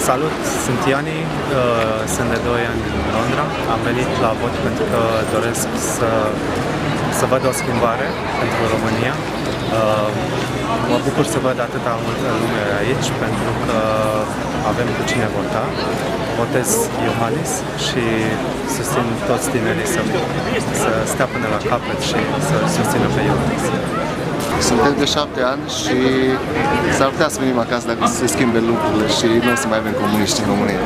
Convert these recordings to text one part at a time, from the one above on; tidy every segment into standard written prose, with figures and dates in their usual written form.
Salut, sunt Iani, sunt de 2 ani în Londra. Am venit la vot pentru că doresc să văd o schimbare pentru România. Mă bucur să văd atâta multă lume aici pentru că avem cu cine vota. Votez Iohannis și susțin toți tinerii să stea până la capăt și să susțină pe Iohannis. Suntem de 7 ani și s-ar putea să venim acasă dacă se schimbe lucrurile și nu o să mai avem comuniști în România.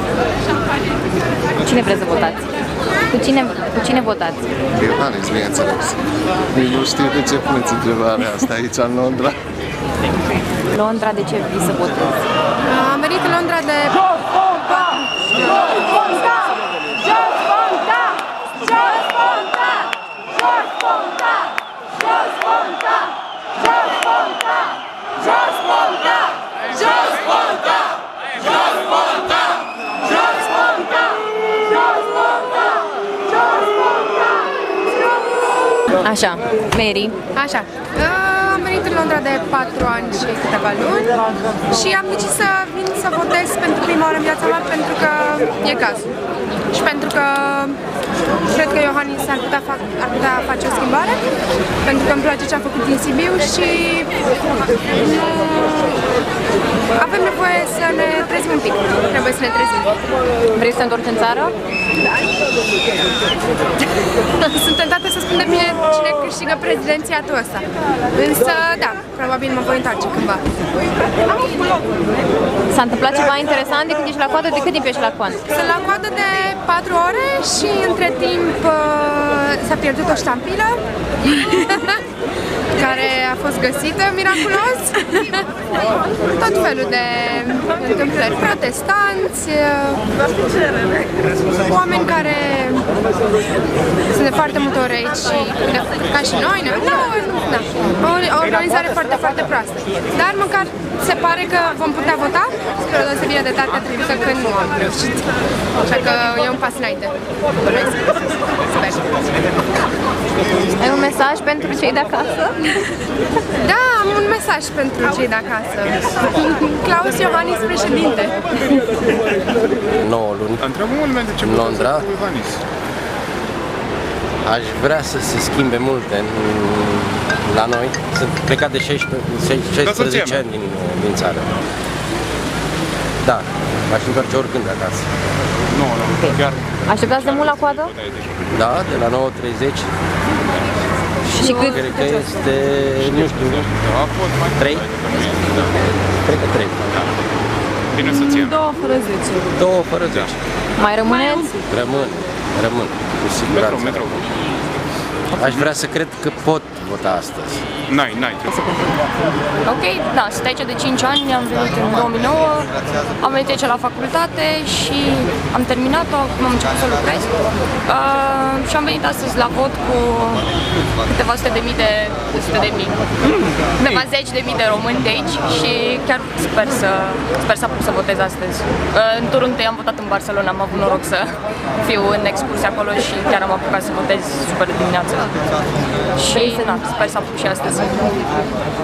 Cine vreți să votați? Cu cine votați? Iohannis, bineînțeles. Nici nu știu de ce puneți întrebarea asta aici în Londra. Londra, de ce vii să votezi? Am venit în Londra de... Așa, Mary. Așa. Am venit în Londra de 4 ani și câteva luni și am decis să vin să votez pentru prima oară în viața mea pentru că e cazul. Și pentru că cred că Iohannis ar putea face o schimbare, pentru că îmi place ce a făcut din Sibiu și avem nevoie să ne trezim un pic. Trebuie să ne trezim. Vrei să te întorci în țară? Sunt tentată să spun de mine cine câștigă prezidențiatul ăsta. Însă, da, probabil mă voi întoarce cândva. S-a întâmplat ceva interesant de când ești la coadă? De cât timp ești la coadă? Sunt la coadă de 4 ore și între timp s-a pierdut o ștampilă care a fost găsită miraculos. Tot felul de întâmplări, protestanți, oameni care sunt de foarte multe ori aici și ca și noi, o organizare foarte, foarte proastă. Dar măcar se pare că vom putea vota, spre o deosebire de data trecută când nu am reușit. Așa că e un pas înainte. Sper. Ai un mesaj pentru cei de acasă? Da, am un mesaj pentru cei de acasă. Klaus Iohannis președinte. 9 luni în Londra. Aș vrea să se schimbe multe la noi. Sunt plecat de 16 ani din țară. Da, aș întoarce oricând acasă. Nu, chiar. Așteptați de mult la coadă? Da, de la 9:30. Și cât? Cred că este, nu știu, 3? Cred că 3. Bine să țin. 2 fără 10. 2 fără 10. Mai rămâneți? Rămân, cu siguranță. Aș vrea să cred că pot vota astăzi. N-ai. Ok, da, sunt aici de 5 ani, am venit în 2009, am venit aici la facultate și am terminat-o, acum am început să lucrez și am venit astăzi la vot cu câteva sute de mii, câteva zeci de mii de români de aici și chiar sper să apuc să votez astăzi. În turul întâi am votat în Barcelona, am avut noroc să fiu în excursie acolo și chiar am apucat să votez super dimineață. Și na, sper să apuc și astăzi.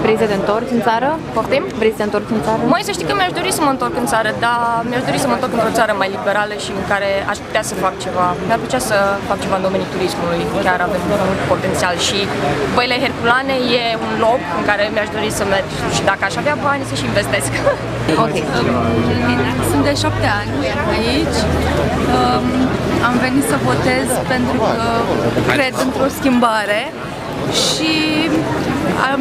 Vrei să te întorci în țară? Poftim? Vrei să te întorci în țară? Măi, să știi că mi-aș dori să mă întorc în țară, dar mi-aș dori să mă întorc într-o țară mai liberală și în care aș putea să fac ceva. Mi-ar plăcea să fac ceva în domeniul turismului, chiar avem mult potențial și Băile Herculane e un loc în care mi-aș dori să merg și dacă aș avea bani să și investesc. Ok. Sunt de 7 ani aici. Am venit să votez pentru că cred într-o schimbare și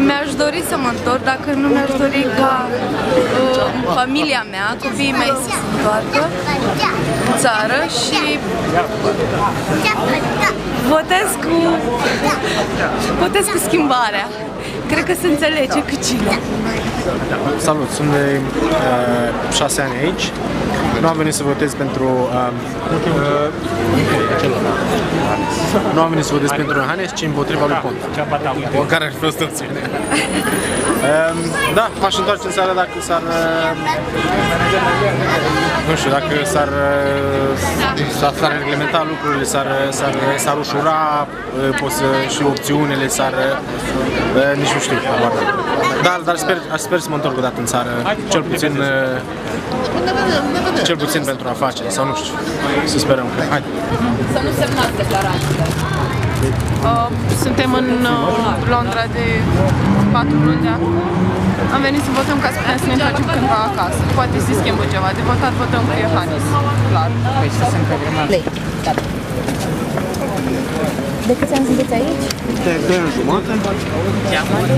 mi-aș dori să mă întorc, dacă nu mi-aș dori ca familia mea, copiii mei să se întoarcă în țară și votez cu schimbarea. Cred că se înțelege cu cine. Salut, sunt de 6 ani aici. Nu am venit să votez pentru Iohannis, ci împotriva lui Ponta. Care ar fi fost opțiune. Da, m-aș întoarce în țară dacă s-ar nu știu, dacă s-ar reglementa lucrurile, s-ar ușura și opțiunile, nici nu știu, dar sper să mă întorc o dată în țară, cel puțin cel puțin pentru afaceri, sau nu știu, să sperăm că... Hai! Să nu semnați declarațiile. Suntem în Londra de 4 luni, da? Am venit să votăm ca să putem să ne întoarcem cândva acasă. Poate se schimbă ceva. De votat votăm cu Iohannis, clar. De câți ani sunteți aici? De 2 ani jumate.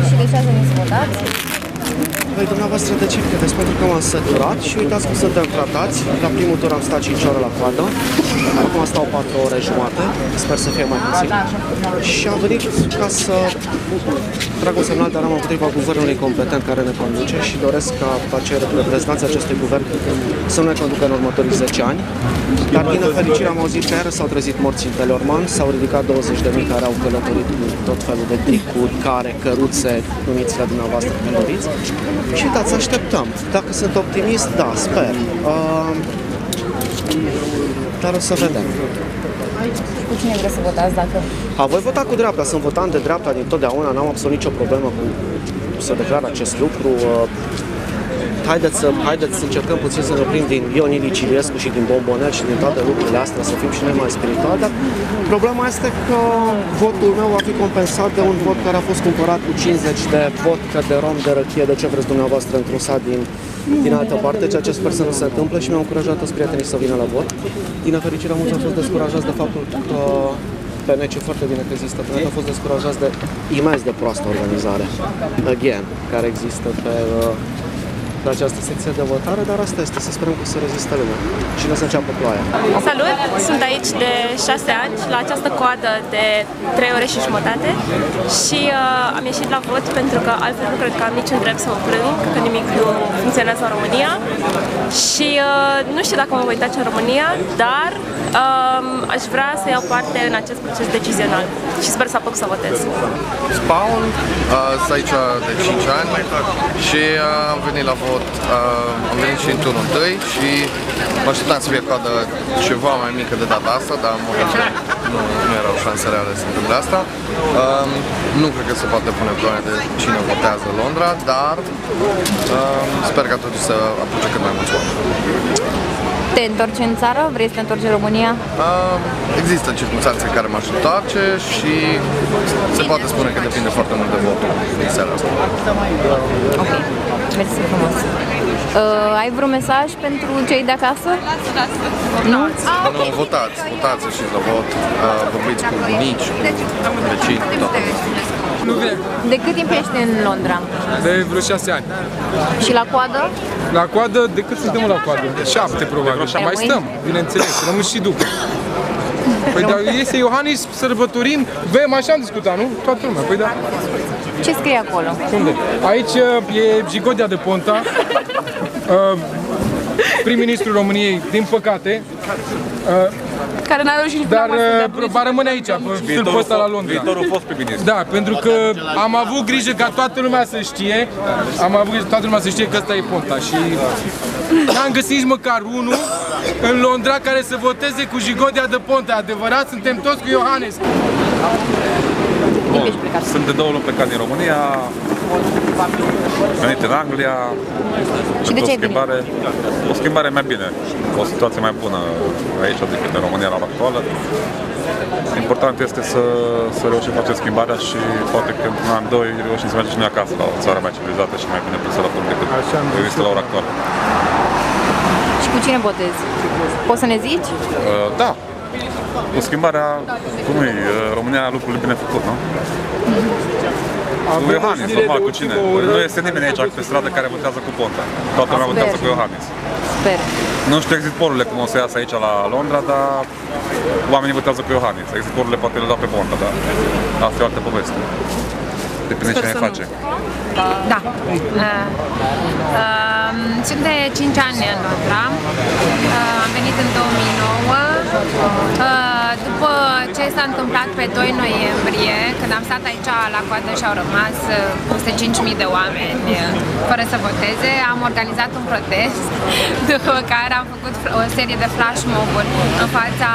Și de ce ați venit să votați? Păi, dumneavoastră, de ce credeți? Pentru că m-am săturat și uitați cum suntem tratați. La primul tur am stat 5 ore la coadă, acum stau 4 ore jumate, sper să fie mai puțin. Și am venit ca să trag un semnal de alarmă împotriva guvernului competent care ne conduce și doresc ca reprezentanții acestui guvern să nu ne conducă în următorii 10 ani. Dar din nefericire am auzit că iară s-au trezit morți în Teleorman, s-au ridicat 20.000 care au călătorit cu tot felul de tricuri, care, căruțe, numiți-le dumneavoastră când doriți. Și uitați, așteptăm. Dacă sunt optimist, da, sper. Dar o să vedem. Cu cine vreți să votați dacă... Voi vota cu dreapta, sunt votant de dreapta din totdeauna, n-am absolut nicio problemă cu să declar acest lucru. Haideți să încercăm puțin să ne oprim din Ion Ilici Iliescu și din Bombonel și din toate lucrurile astea, să fim și noi mai spirituali, dar problema este că votul meu va fi compensat de un vot care a fost cumpărat cu 50 de vodcă, de rom, de răchie, de ce vreți dumneavoastră, într-un sat din altă parte, ceea ce sper să nu se întâmple și mi-au încurajat toți prietenii să vină la vot. Din nefericire, mulți au fost descurajați de faptul că PNC, foarte bine că există PNC, au fost descurajați de imens de proastă organizare, again, care există pe această secție de votare, dar asta este, să sperăm că să reziste lumea și nu să înceapă ploaia. Salut! Sunt aici de 6 ani, la această coadă de 3 ore și jumătate și am ieșit la vot pentru că altfel nu cred că am niciun drept să mă plâng, că nimic nu funcționează în România și nu știu dacă mă voi face în România, dar aș vrea să iau parte în acest proces decizional și sper să apuc să votez. Spawn, sunt aici de 5 ani și am venit la vot, am venit și în turul întâi și mă așteptam să fie coadă ceva mai mică de data asta, dar nu erau șanse reale să întâmple asta. Nu cred că se poate pune probleme de cine votează Londra, dar sper ca totuși să apuce cât mai mulți oameni. Te întorci în țară? Vrei să te întorci în România? Există circunstanțe care m-aș întoarce și se poate spune că depinde foarte mult de votul din seara asta. Ok, mersi frumos. Ai vreun mesaj pentru cei de acasă? Nu? Nu, votați și la vot, vorbiți cu bunici, cu vecini, toate. De cât timp ești în Londra? De vreo 6 ani. Și la coadă? La coadă, de cât suntem la coadă? 7 probabil. Și mai stăm, bineînțeles, rămân și după. Păi dar iese Iohannis, sărbătorim, bem, așa am discutat, nu? Toată lumea, păi da. Ce scrie acolo? Unde? Aici e Jigodia de Ponta, prim-ministrul României, din păcate. Care n-a reușit dar va rămâne aici, pe stâlpul ăsta la Londra. Viitorul fost prim-ministru. Da, pentru că am avut grijă ca toată lumea să știe, că ăsta e Ponta și n-am găsit nici măcar unul în Londra care să voteze cu Jigodia de Ponta. Adevărat, suntem toți cu Iohannis. Sunt de 2 luni plecat din România, venit în Anglia. Și de ce ai venit? O schimbare mai bine, o situație mai bună aici decât în România la ora actuală. Important este să reușim face schimbarea și poate că în an 2 reușim să mergem și noi acasă la o țară mai civilizată și mai bine presă la punct decât există la ora actuală. Și cu cine votezi? Poți să ne zici? Da. Cu schimbarea, cum e, România lucrurile bine făcut, nu? Cu Iohannis, normal, cu cine? Nu este nimeni aici pe stradă care votează cu Ponta. Toată lumea votează cu Iohannis. Sper. Nu știu exit pollurile cum o să iasă aici la Londra, dar oamenii votează cu Iohannis. Exit pollurile poate le dau pe Ponta, dar asta e o altă poveste. Depinde ce ne face. Da. Sunt de 5 ani în Londra. Am venit în 2009. După ce ce s-a întâmplat pe 2 noiembrie, când am stat aici la coadă și au rămas peste 5.000 de oameni fără să voteze, am organizat un protest, după care am făcut o serie de flash mob-uri în fața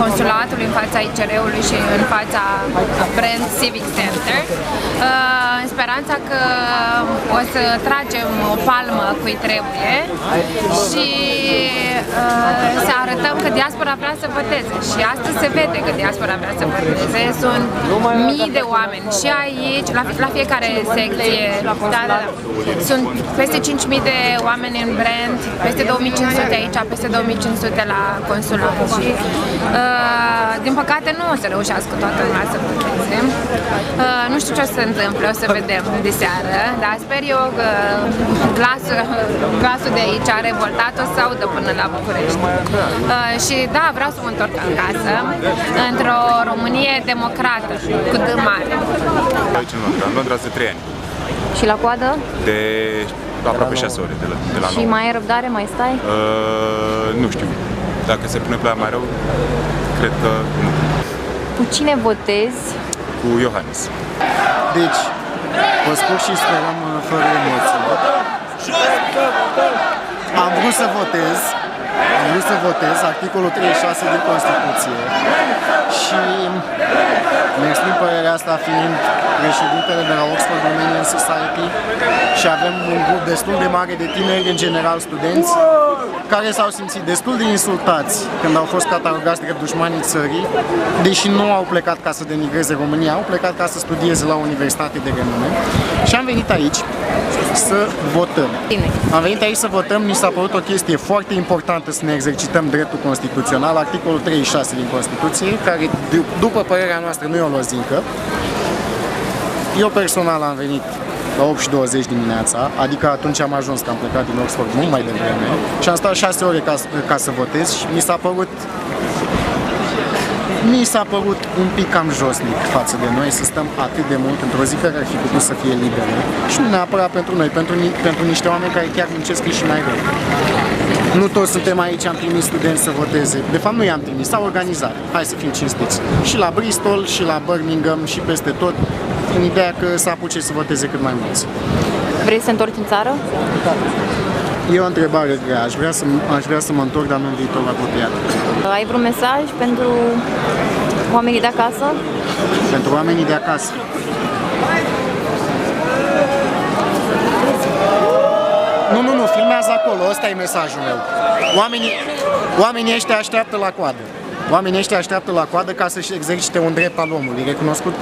consulatului, în fața ICR-ului și în fața Brand Civic Center, în speranța că o să tragem o palmă cui trebuie și să arătăm că diaspora vrea să voteze. Și astăzi se vede că diaspora vrea să voteze. Sunt mii de oameni și aici, la fiecare secție, sunt peste 5.000 de oameni în Brand, peste 2.500 aici, peste 2.500 la consulat. Și, din păcate nu o să reușească toată lumea să voteze. Nu știu ce o să se întâmple, o să vedem de seară, dar sper eu că glasul de aici a revoltat, o să audă până la București. Și da, vreau să mă întorc acasă, într-o Românie democrată, cu D mare. Aici în Londra, în Londra de 3 ani. Și la coadă? De aproape 6 ore de la 9. Și mai ai răbdare, mai stai? Nu știu. Dacă se pune prea mai rău, cred că nu. Cu cine votezi? Cu Iohannis. Deci, vă spun și sperăm fără emoții. Am vrut să votez articolul 36 din Constituție și mi-exprim părerea asta fiind președintele de la Oxford Romanian Society și avem un grup destul de mare de tineri, în general studenți, care s-au simțit destul de insultați când au fost catalogați drept dușmanii țării, deși nu au plecat ca să denigreze România, au plecat ca să studieze la o universitate de renume. Și am venit aici să votăm. Am venit aici să votăm, mi s-a părut o chestie foarte importantă să ne exercităm dreptul constituțional, articolul 36 din Constituție, care, după părerea noastră, nu e o lozincă. Eu personal am venit la 8:20 dimineața, adică atunci am ajuns, că am plecat din Oxford mult mai devreme și am stat 6 ore ca să votez și mi s-a părut un pic cam josnic față de noi să stăm atât de mult într-o zi care ar fi putut să fie liberă și nu neapărat pentru noi, pentru niște oameni care chiar muncesc și mai rău. Nu toți suntem aici, am trimis studenți să voteze. De fapt nu i-am trimis, s-au organizat. Hai să fim cinstiți. Și la Bristol, și la Birmingham, și peste tot, în ideea că să apuce să voteze cât mai mulți. Vrei să te întorci în țară? E o întrebare grea. Aș vrea să mă întorc, dar nu în viitor apropiat. Ai vreun mesaj pentru oamenii de acasă? Pentru oamenii de acasă. Nu, filmează acolo, ăsta e mesajul meu. Oamenii ăștia așteaptă la coadă. Oamenii ăștia așteaptă la coadă ca să-și exercite un drept al omului, recunoscut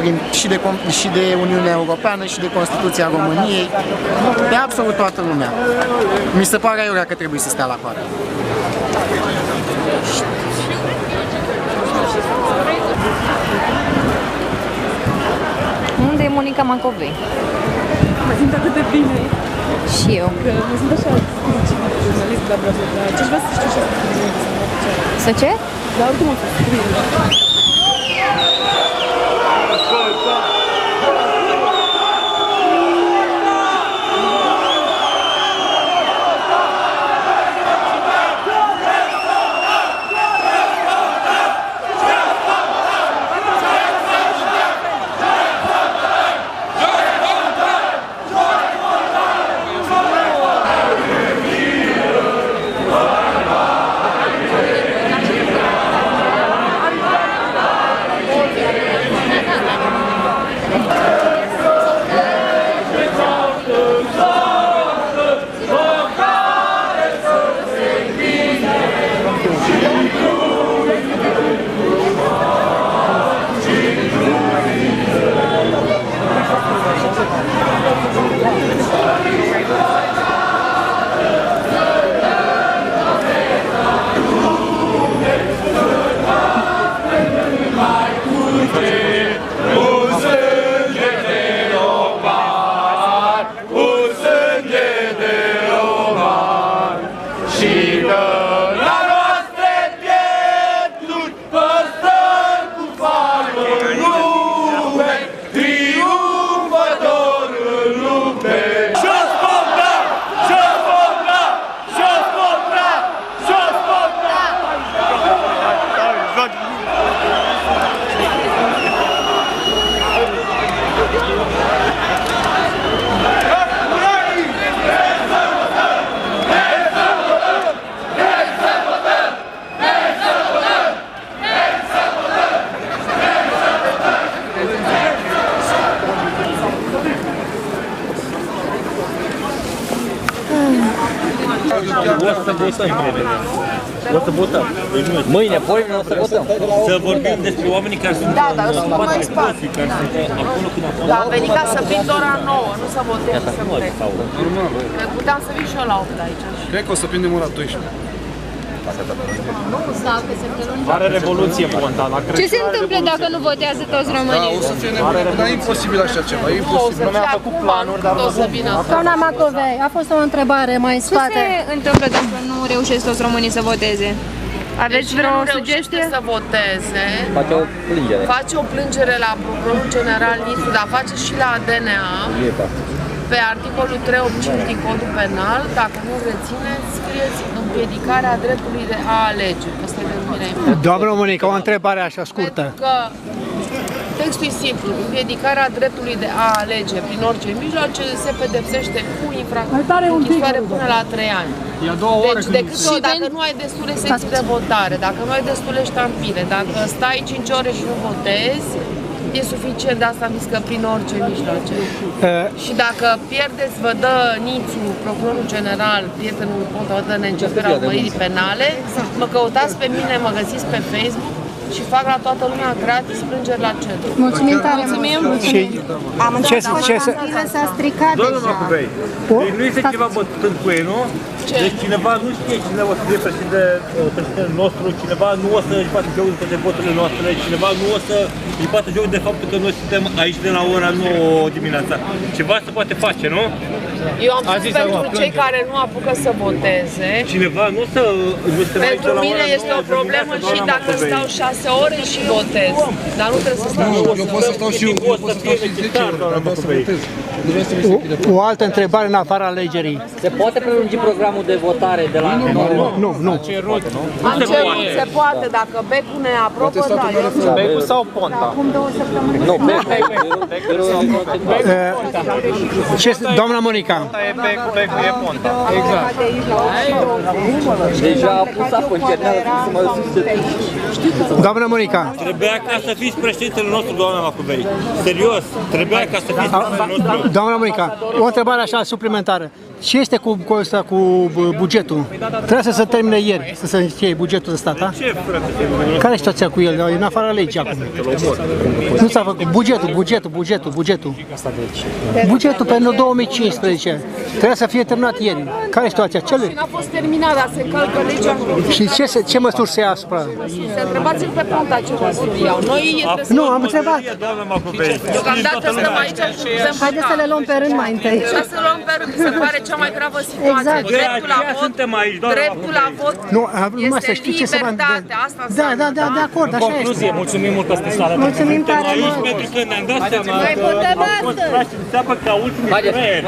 și de Uniunea Europeană și de Constituția României, de absolut toată lumea. Mi se pare aiurea că trebuie să stea la coadă. Unde e Monica Macovei? Mă simt atât de bine. Și eu. Că mă simt așa jurnalist, bla bla bla. Ce-aș vrea să știu și asta. Să ce? Dar oricum o să scriu. să votăm. O să votăm. Mâine, poimine o să votăm. Să vorbim despre oamenii care sunt dar eu sunt mai spate. acolo când acolo. Dar am venit ca să prind ora 9, nu să votez și să plec. Puteam să vin și eu la 8 aici. Cred că o să prindem ora 12. Are revoluție Ponta la Crăciun. Ce se întâmplă dacă nu votează toți românii? Da, o să fie nevoie, dar e imposibil așa ceva, e imposibil. Nu mi-am făcut planuri, dar o să vină. Doamna Macovei, a fost o întrebare mai în spate. Ce se întâmplă dacă nu reușesc toți românii să voteze? Aveți vreo sugestie? Să voteze. Face o plângere. Face o plângere la Procurorul General Nițu, dar face și la DNA. Pe articolul 385 din Codul Penal, dacă nu reține, scrieți împiedicarea dreptului de a alege. Asta e denumirea importantă. Doamnă Monica, o întrebare așa scurtă. Că textul e simplu. Împiedicarea dreptului de a alege prin orice mijloace se pedepsește cu închisoare până la 3 ani. Deci, decât dacă nu ai destule secții de votare, dacă nu ai destule ștampile, dacă stai 5 ore și nu votezi, e suficient, de asta am zis că prin orice mijloace. Și dacă pierdeți, vă dă Nițu, Procurorul General, prietenul Ponta, vă dă neînceperea urmăririi penale, mă căutați pe mine, mă găsiți pe Facebook și fac la toată lumea gratis plângeri la centru. Mulțumim tare mult! Am înțeles că s-a stricat deja. Deci nu este ceva bătând cu ei, nu? Deci cineva nu știe cine o să fie președintele nostru, cineva nu o să-și bată jocul de voturile noastre, cineva nu o să-și bată jocul de faptul că noi suntem aici de la ora 9 dimineața. Ceva se poate face, nu? Eu am spus pentru cei care nu apucă să voteze. Cineva nu să... Pentru mine este o problemă și dacă stau 6 ore și votez. Dar nu trebuie să stau 6 ore. Eu pot să stau și 10 ore, dar vreau să votez. O altă întrebare în afara alegerii. Se poate prelungi programul de votare de la... Nu. Am cerut, se poate, dacă Becu ne aprobă, da. Becu sau Ponta? Acum 2 săptămâni. Nu, Becu. Doamna Monica. Becu e Ponta. Exact. Deja a pus apă în cerneală să mă susțin. Doamna Monica. Trebuia ca să fiți președintele nostru, doamna Macovei. Serios, trebuia ca să fiți președintele nostru. Doamna Monica, o întrebare așa suplimentară. Ce este cu bugetul? Trebuie să se termine ieri, să se încheie bugetul de stat, da? Ce, frate? Care e situația cu el? În afara legii acum. Nu s-a făcut. Bugetul. Bugetul pentru 2015. Trebuia să fie terminat ieri. Care e situația? Și n-a fost terminat, dar se încalcă legea. Și ce măsuri se ia asupra? Să întrebați-l pe Ponta ce măsuri iau. Nu, am întrebat. Deocamdată stăm aici și haideți să le luăm pe rând mai întâi. Să luăm pe rând, se pare cea mai gravă situație. Exact. Dreptul la vot este libertate. Asta înseamnă. Da, de acord, așa este. Concluzie, mulțumim mult că sunteți la Mulțumim tare aici mult. pentru că ne-am dat seama Mai că votăm am fost astăzi. trași în seapă ca ultimii creieri.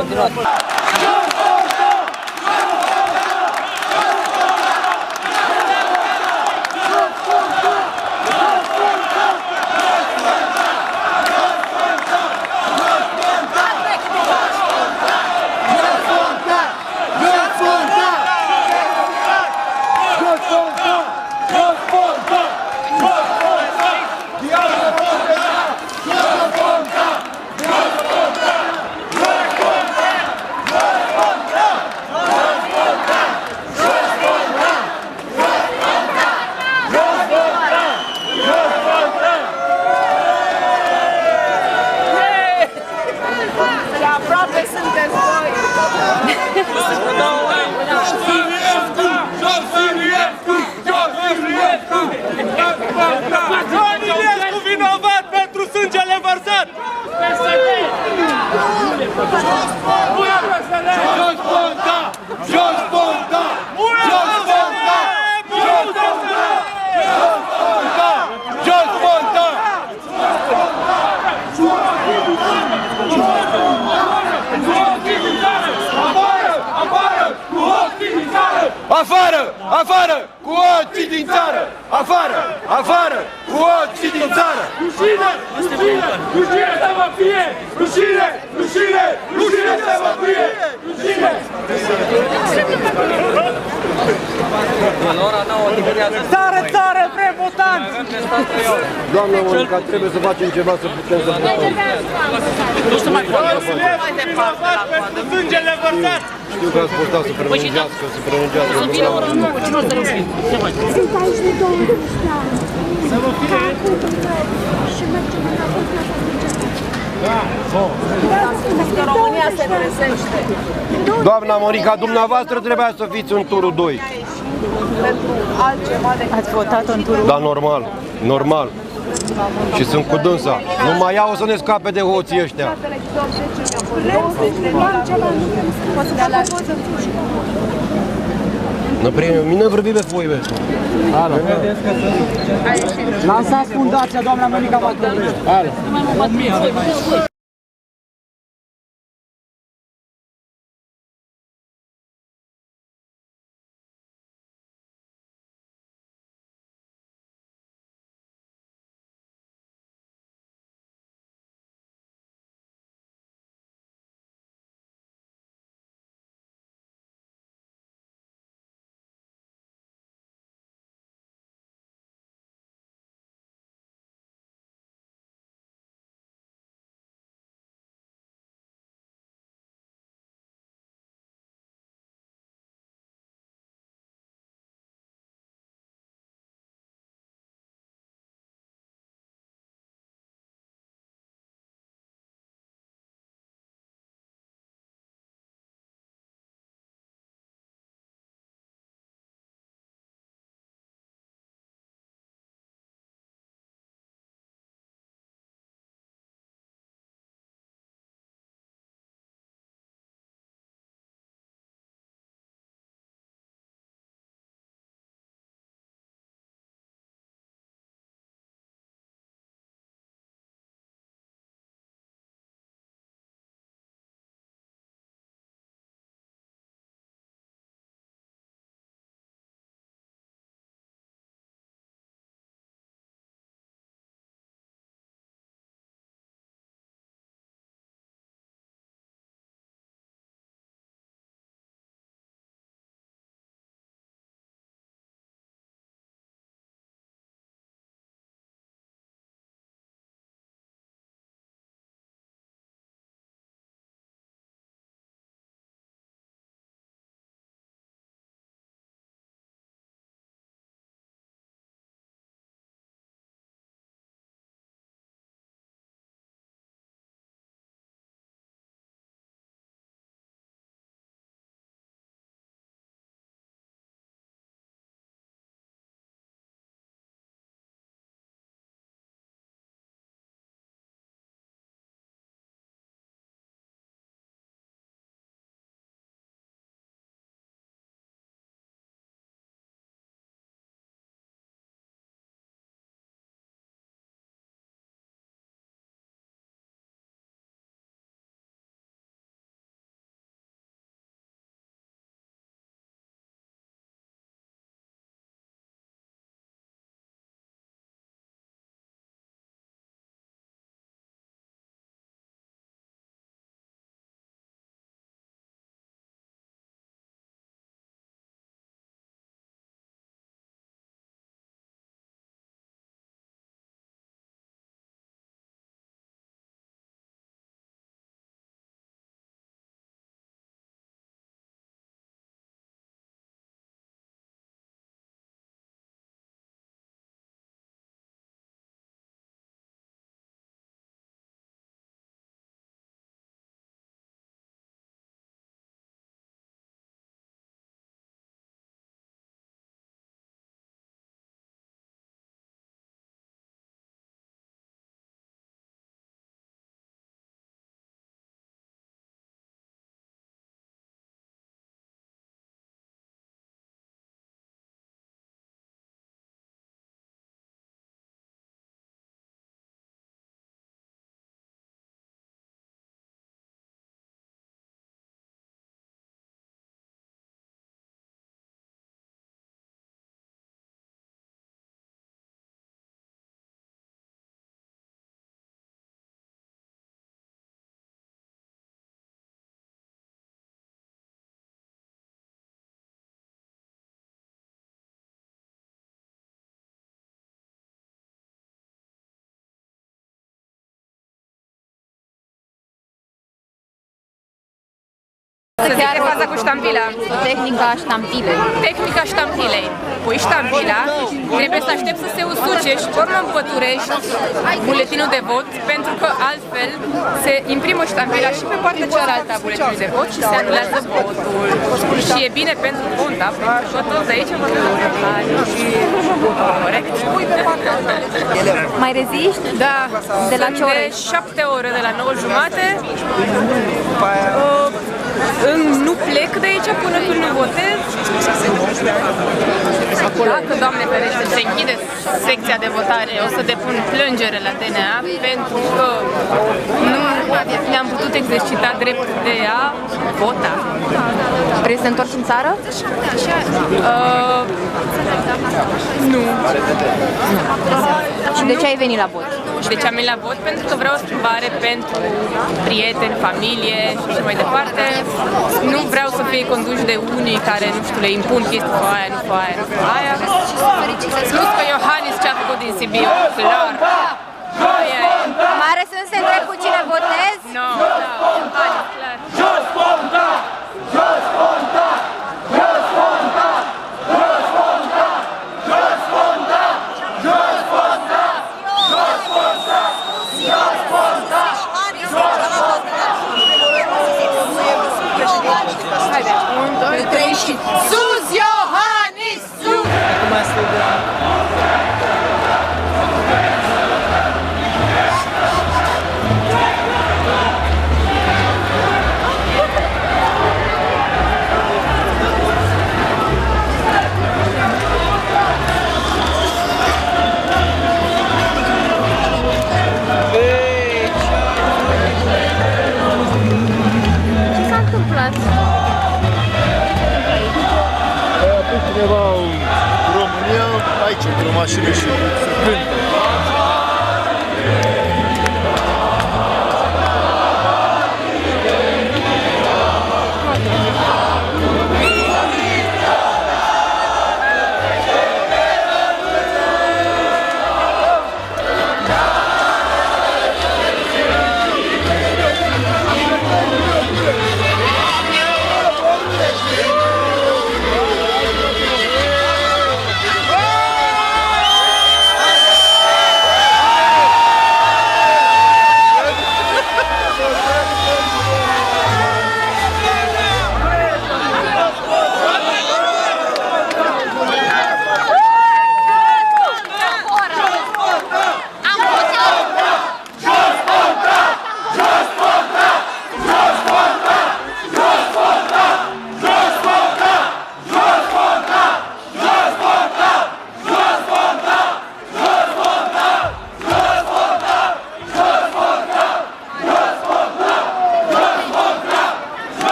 Afară! Afară! Cu ochii din țară! Afară! Afară! Cu ochii din țară! Rușine! Rușine! Rușine să vă fie! Rușine! Rușine! Rușine să vă fie! Rușine! Țară, țară, vrem votanți! Doamna Monica, trebuie să facem ceva să putem să votăm. Nu se mai poate. Mai departe la coadă. Sângele vărsat! știu că ați postat să prelungească, să prelungească. Sunt aici de 12 ani. Să vă fie! Și mergem înapoi la Că România se trezește. Doamna Monica, dumneavoastră trebuia să fiți în turul 2. Pentru altceva decât... Ați votat în turul? Da, normal, normal. Și sunt cu dânsa. Numai ea o să ne scape de hoții ăștia. Mine vorbi pe foi, bă. Lansați fundația, doamna Monica Matălăi. Chiar faza cu ștampila. Tehnica ștampilei. Tehnica ștampilei. Pui ștampila, trebuie să aștepți să se usuce și pe urmă împăturești buletinul de vot, pentru că altfel se imprimă ștampila și pe partea cealaltă a buletinului de vot și se anulează votul. Și e bine pentru vot, da? Pentru că toți aici vorbim și corect. Mai reziști? Da. De la ce ore? 7 ore, de la 9:30. Nu plec de aici până când nu votez. Dacă, Doamne ferește, se închide secția de votare, o să depun plângere la DNA pentru că nu ne-am putut exercita dreptul de a vota. Vrei să te întorci în țară? Nu. Și de ce ai venit la vot? Și de ce am venit la vot? Pentru că vreau o schimbare pentru prieteni, familie și așa mai departe. Nu vreau să fie conduși de unii care, nu știu, le impun chestii cu aia, nu cu aia, nu cu aia. Plus că Iohannis ce-a făcut din Sibiu, clar. Mai are sens să întreb cu cine votezi? Nu, Iohannis, clar. Jos Ponta! Jos Ponta! Jos Ponta! Jos Ponta! Jos Ponta! Jos Ponta! Jos Ponta! Jos Ponta! Haide, 1, 2, 3 și sus, Iohannis! Sus! Acum este de... Cineva în România, aici, într-o mașină și se cântă.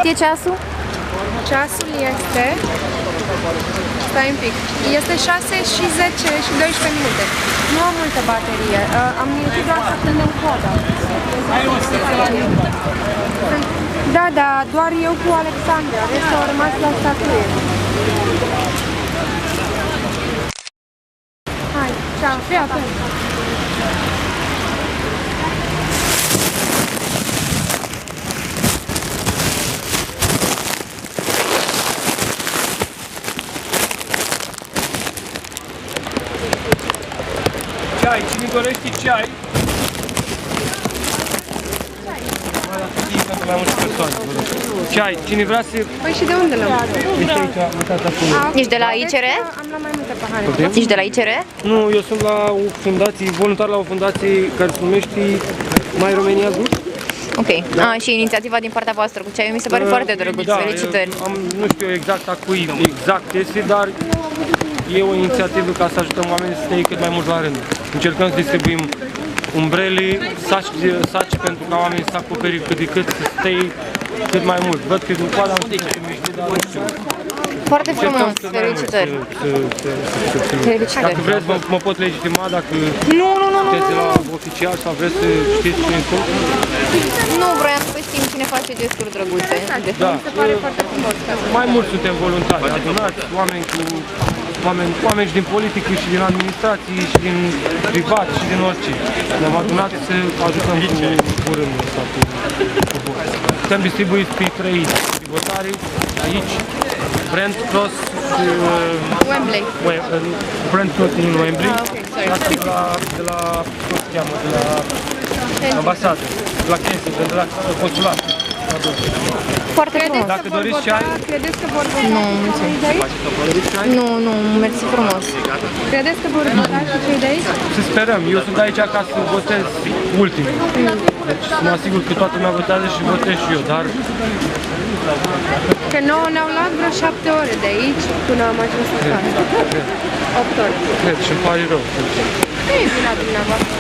E ceasul? Ceasul este... Stai un pic. Este 6 și 10 și 12 minute. Nu am multă baterie. Am ieșit doar să prindem coada. Da, da, doar eu cu Alexandra. Restul au rămas la statuie. Hai, ceau, fii atent. Ceai, cine dorește ceai? Mai multe persoane. Ceai, cine vrea să... Păi și de unde l-am? Ești aici, uitați acolo. Ești de la ICR? Am luat mai multe pahare. Ești de la ICR? Nu, eu sunt la o fundație, voluntar la o fundație care se numește My Romania Group. Ok. Și inițiativa din partea voastră cu ceaiul mi se pare foarte drăguț. Da, felicitări. Nu știu exact a cui exact este, dar e o inițiativă ca să ajutăm oamenii să stea cât mai mult la rând. Încercăm să distribuim umbrele, saci pentru ca oamenii să acoperi cât de cât, să stea cât mai mult. Văd că după ala am știut că se miște, dar nu știu. Foarte frumos, felicitări. Felicitări. Dacă vreți, mă pot legitima, dacă sunteți la oficial sau vreți să știți cine sunt. Nu, vroiam să știm cine face gesturi drăguțe. Da, mai mulți suntem voluntari, adunați, oameni cu oameni și din politică, și din administrații, și din privat, și din orice. Ne-am adunat să ajutăm cu rândul ăsta, cu bani. Suntem distribuiți pe 3 distributari aici, Brent Cross, Wembley. Brent Cross din Wembley, Sorry. de la, cum se cheamă, de la ambasadă, de la Kensington, de la consulat. Foarte frumos. Dacă doriți ceai... Credeți că vor vota? Nu, mulțumesc. Nu, mersi frumos. Credeți că vor vota și cei de aici? Să sperăm. Eu sunt aici ca să votez ultimul. Deci să mă asigur că toată lumea votează și votez și eu, dar... Că nouă ne-au luat vreo 7 ore de aici până am ajuns în casă. 8 ore. Cred și îmi pare rău. Nu e vina dumneavoastră.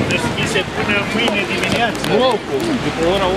Deschise până mâine dimineață. După ora 8.